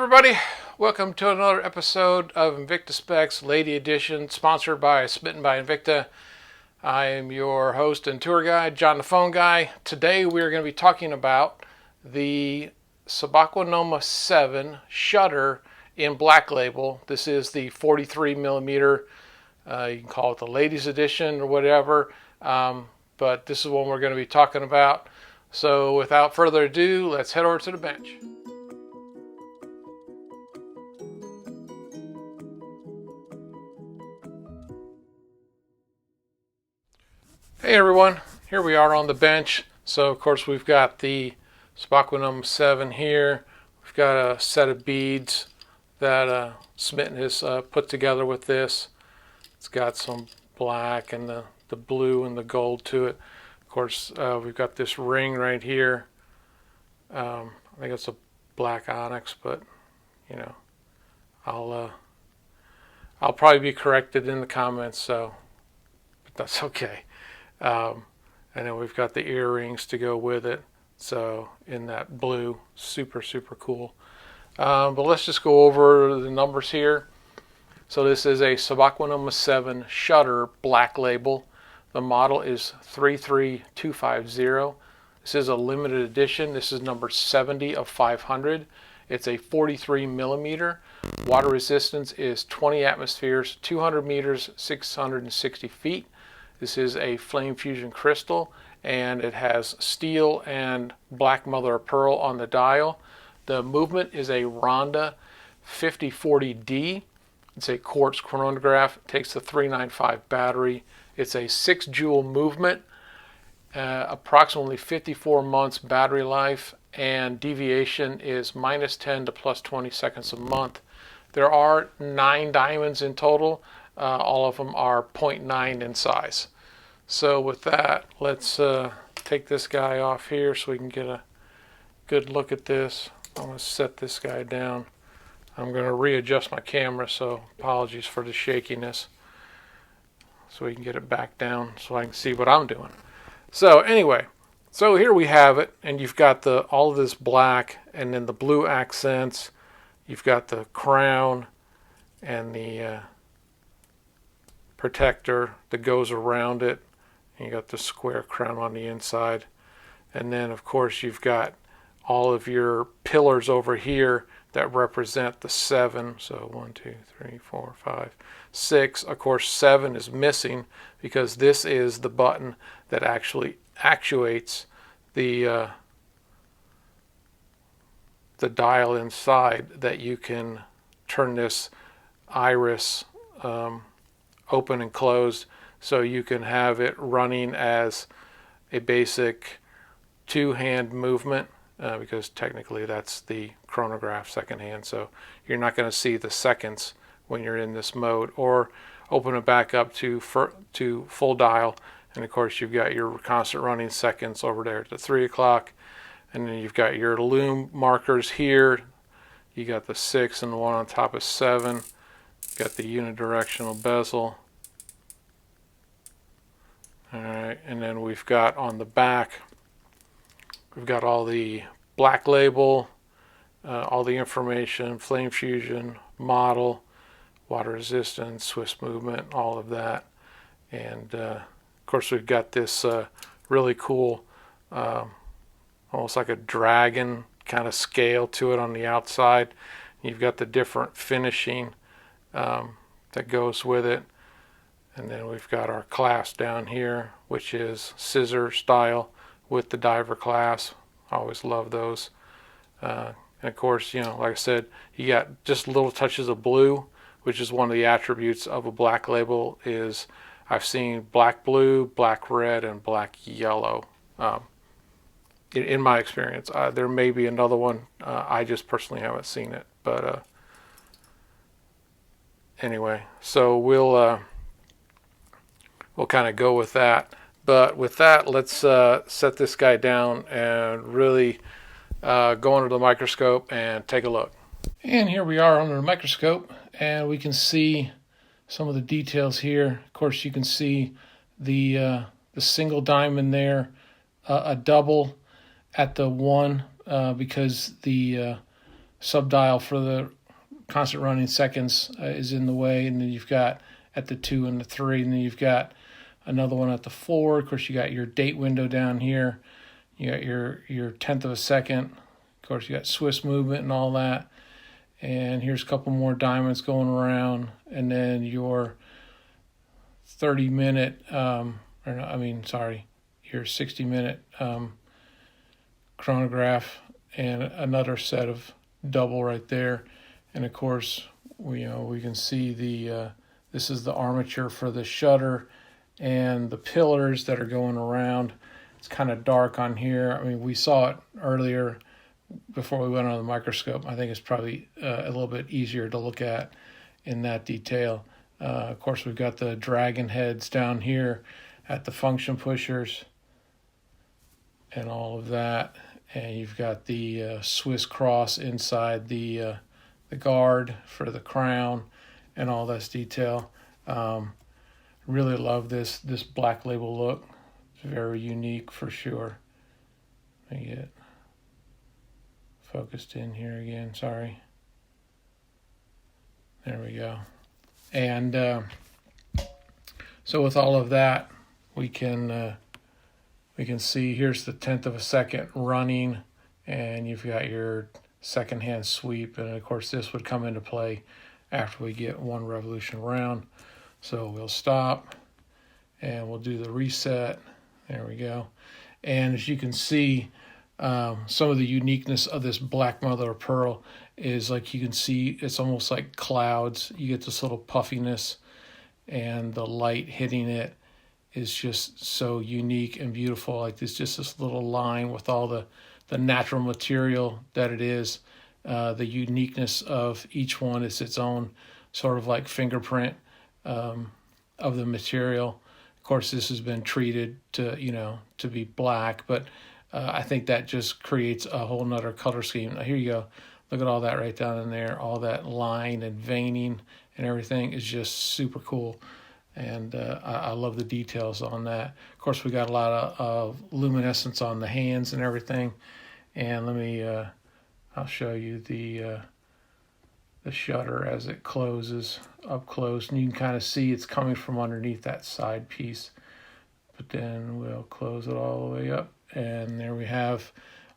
everybody, welcome to another episode of Invicta Specs Lady Edition, sponsored by Smitten by Invicta. I am your host and tour guide, John the Phone Guy. Today we're going to be talking about the Subaqua Noma VII shutter in black label. This is the 43 millimeter. You can call it the ladies edition or whatever, but this is what we're going to be talking about. So without further ado, let's head over to the bench. Hey everyone, here we are on the bench. So of course we've got the Subaqua Noma VII here. We've got a set of beads that Smitten has put together with this. It's got some black and the blue and the gold to it. Of course we've got this ring right here. I think it's a black onyx, but you know, I'll probably be corrected in the comments, so but that's okay. And then we've got the earrings to go with it, so in that blue, super cool. But let's just go over the numbers here. So this is a Subaqua Noma VII shutter black label. The model is 33250. This is a limited edition. This is number 70 of 500. It's a 43 millimeter. Water resistance is 20 atmospheres, 200 meters, 660 feet. This is a flame fusion crystal, and it has steel and black mother of pearl on the dial. The movement is a Ronda 5040D. It's a quartz chronograph. It takes the 395 battery. It's a 6 joule movement, approximately 54 months battery life, and deviation is -10 to +20 seconds a month. There are 9 diamonds in total. All of them are 0.9 in size. So with that, let's take this guy off here so we can get a good look at this. I'm going to set this guy down. I'm going to readjust my camera, so apologies for the shakiness, so we can get it back down so I can see what I'm doing. So anyway, so here we have it, and you've got all of this black and then the blue accents. You've got the crown and the protector that goes around it. And you got the square crown on the inside, and then of course you've got all of your pillars over here that represent the 7. So 1, 2, 3, 4, 5, 6. Of course 7 is missing because this is the button that actually actuates the dial inside, that you can turn this iris open and closed, so you can have it running as a basic 2-hand movement, because technically that's the chronograph second hand, so you're not going to see the seconds when you're in this mode. Or open it back up to full dial, and of course you've got your constant running seconds over there at the 3 o'clock, and then you've got your lume markers here. You got the 6 and the one on top of 7. Got the unidirectional bezel. Alright, and then we've got on the back, we've got all the black label, all the information, flame fusion, model, water resistance, Swiss movement, all of that. And of course we've got this really cool, almost like a dragon kind of scale to it on the outside. You've got the different finishing that goes with it. And then we've got our clasp down here, which is scissor style with the diver clasp. I always love those. And of course, you know, like I said, you got just little touches of blue, which is one of the attributes of a black label. Is I've seen black blue, black red, and black yellow. In my experience, there may be another one. I just personally haven't seen it. But anyway, so we'll kind of go with that. But with that, let's set this guy down and really go under the microscope and take a look. And here we are under the microscope, and we can see some of the details here. Of course, you can see the single diamond there, a double at the 1, because the subdial for the constant running seconds is in the way, and then you've got at the 2 and the 3, and then you've got another one at the 4. Of course, you got your date window down here. You got your tenth of a second. Of course, you got Swiss movement and all that. And here's a couple more diamonds going around, and then your 30-minute, your 60-minute chronograph, and another set of double right there. And of course, we can see this is the armature for the shutter and the pillars that are going around. It's kind of dark on here. I mean, we saw it earlier before we went on the microscope. I think it's probably a little bit easier to look at in that detail. Of course, we've got the dragon heads down here at the function pushers and all of that. And you've got the Swiss cross inside the guard for the crown and all this detail. Really love this black label look. It's very unique for sure. Let me get focused in here again, sorry. There we go. And so with all of that, we can see here's the 10th of a second running, and you've got your second hand sweep, and of course this would come into play after we get 1 revolution round. So we'll stop and we'll do the reset. There we go. And as you can see, some of the uniqueness of this black mother of pearl is, like, you can see it's almost like clouds. You get this little puffiness, and the light hitting it is just so unique and beautiful. Like, there's just this little line with all the natural material that it is. The uniqueness of each one is its own sort of like fingerprint of the material. Of course, this has been treated to be black, but I think that just creates a whole nother color scheme. Now, here you go. Look at all that right down in there. All that line and veining and everything is just super cool. And I love the details on that. Of course, we got a lot of luminescence on the hands and everything. And let me, I'll show you the shutter as it closes up close, and you can kind of see it's coming from underneath that side piece. But then we'll close it all the way up, and there we have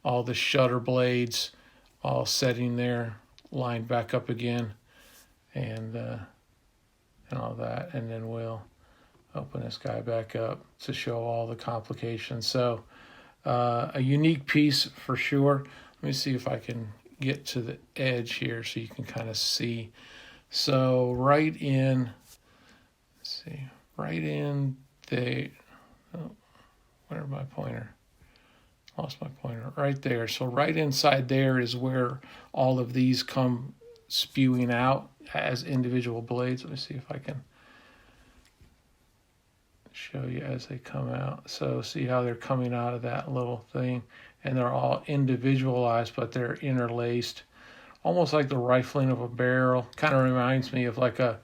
all the shutter blades all setting there, lined back up again, and all that. And then we'll open this guy back up to show all the complications. So a unique piece for sure. Let me see if I can get to the edge here so you can kind of see. So right in the, where's my pointer? Lost my pointer. Right there. So right inside there is where all of these come spewing out as individual blades. Let me see if I can show you as they come out. So see how they're coming out of that little thing, and they're all individualized, but they're interlaced, almost like the rifling of a barrel. Kind of reminds me of like a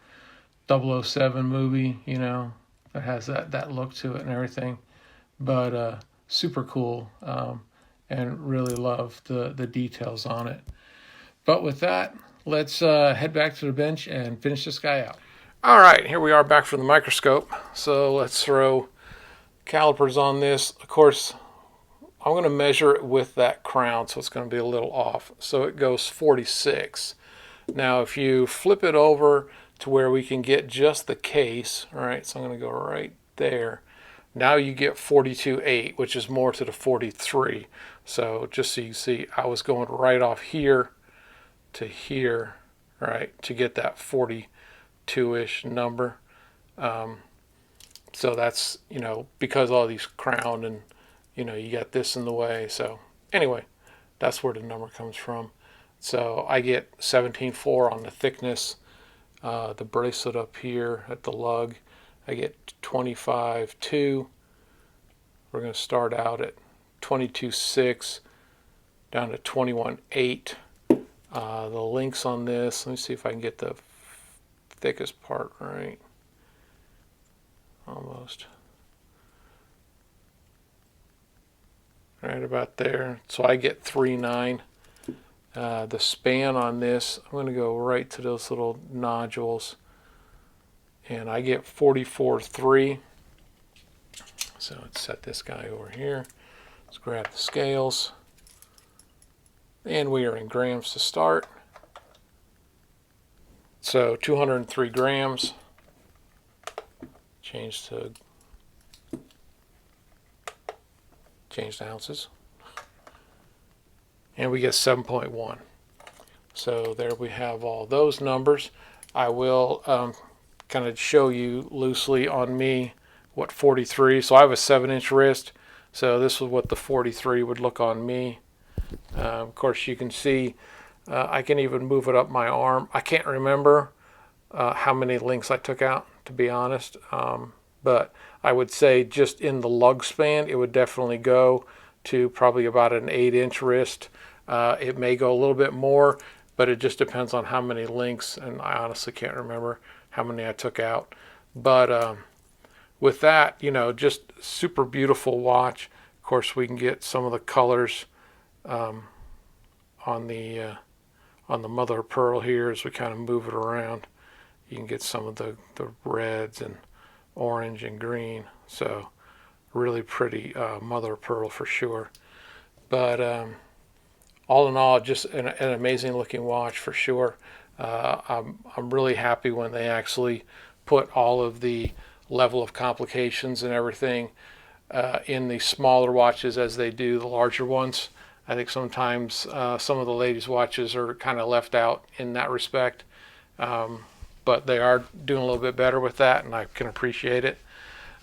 007 movie, that has that look to it and everything. But super cool, and really love the details on it. But with that, let's head back to the bench and finish this guy out. All right, here we are back from the microscope. So let's throw calipers on this. Of course, I'm going to measure it with that crown, so it's going to be a little off. So it goes 46. Now, if you flip it over to where we can get just the case, all right, so I'm going to go right there. Now you get 42.8, which is more to the 43. So just so you see, I was going right off here to here, right, to get that 42-ish number. So that's, because all these crowned and, you got this in the way. So anyway, that's where the number comes from. So I get 17.4 on the thickness. The bracelet up here at the lug, I get 25.2. We're going to start out at 22.6 down to 21.8. The links on this, let me see if I can get the thickest part right. Almost. Right about there. So I get 3.9 The span on this, I'm going to go right to those little nodules, and I get 44.3. So let's set this guy over here. Let's grab the scales, and we are in grams to start. So 203 grams. Change to ounces, and we get 7.1. So there we have all those numbers. I will kind of show you loosely on me what 43. So I have a 7-inch wrist, so this is what the 43 would look on me. Of course, you can see I can even move it up my arm. I can't remember how many links I took out, to be honest, but I would say just in the lug span, it would definitely go to probably about an 8-inch wrist. It may go a little bit more, but it just depends on how many links, and I honestly can't remember how many I took out. But with that, you know, just super beautiful watch. Of course, we can get some of the colors on the mother of pearl here as we kind of move it around. You can get some of the reds and orange and green. So really pretty mother of pearl for sure. But all in all, just an amazing looking watch for sure. I'm really happy when they actually put all of the level of complications and everything in the smaller watches as they do the larger ones. I think sometimes some of the ladies' watches are kind of left out in that respect, but they are doing a little bit better with that, and I can appreciate it.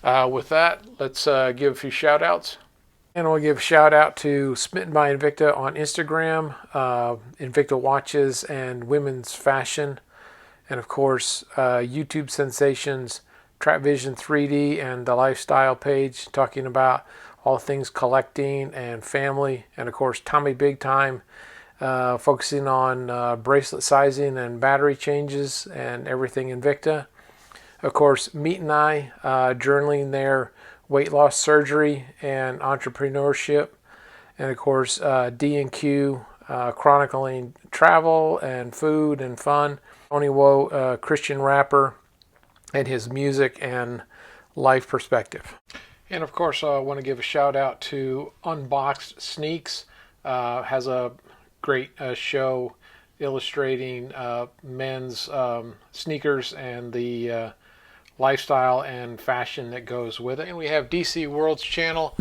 With that, let's give a few shout outs. And we'll give a shout out to Smitten by Invicta on Instagram, Invicta Watches and Women's Fashion, and of course YouTube sensations Trap Vision 3D and the Lifestyle page talking about all things collecting and family, and of course Tommy Big Time focusing on bracelet sizing and battery changes and everything Invicta. Of course, Meat and I journaling their weight loss surgery and entrepreneurship, and of course D&Q chronicling travel and food and fun. Tony Woe, Christian rapper, and his music and life perspective. And of course I want to give a shout out to Unboxed Sneaks. Has a great show illustrating men's sneakers and the lifestyle and fashion that goes with it. And we have DC World's channel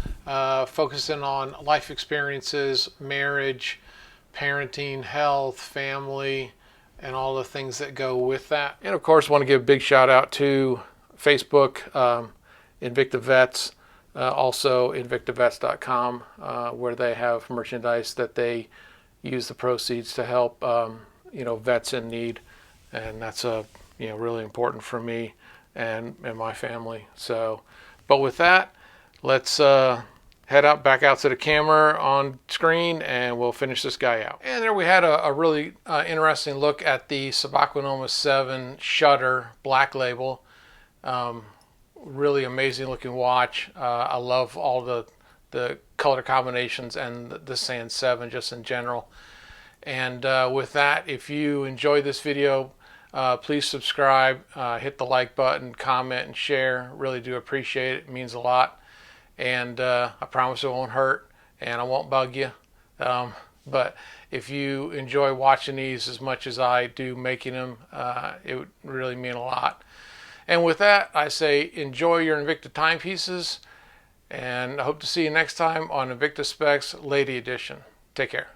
focusing on life experiences, marriage, parenting, health, family, and all the things that go with that. And of course, want to give a big shout out to Facebook, InvictaVets, also InvictaVets.com, where they have merchandise that they use the proceeds to help vets in need, and that's really important for me and my family. So, but with that, let's head out back out to the camera on screen, and we'll finish this guy out. And there we had a really interesting look at the Subaqua Noma VII Shutter Black Label. Really amazing looking watch. I love all the color combinations and the Sand 7 just in general. And with that, if you enjoyed this video, please subscribe, hit the like button, comment, and share. Really do appreciate it. It means a lot. And I promise it won't hurt, and I won't bug you. But if you enjoy watching these as much as I do making them, it would really mean a lot. And with that, I say enjoy your Invicta timepieces, and I hope to see you next time on Invicta Specs Lady Edition. Take care.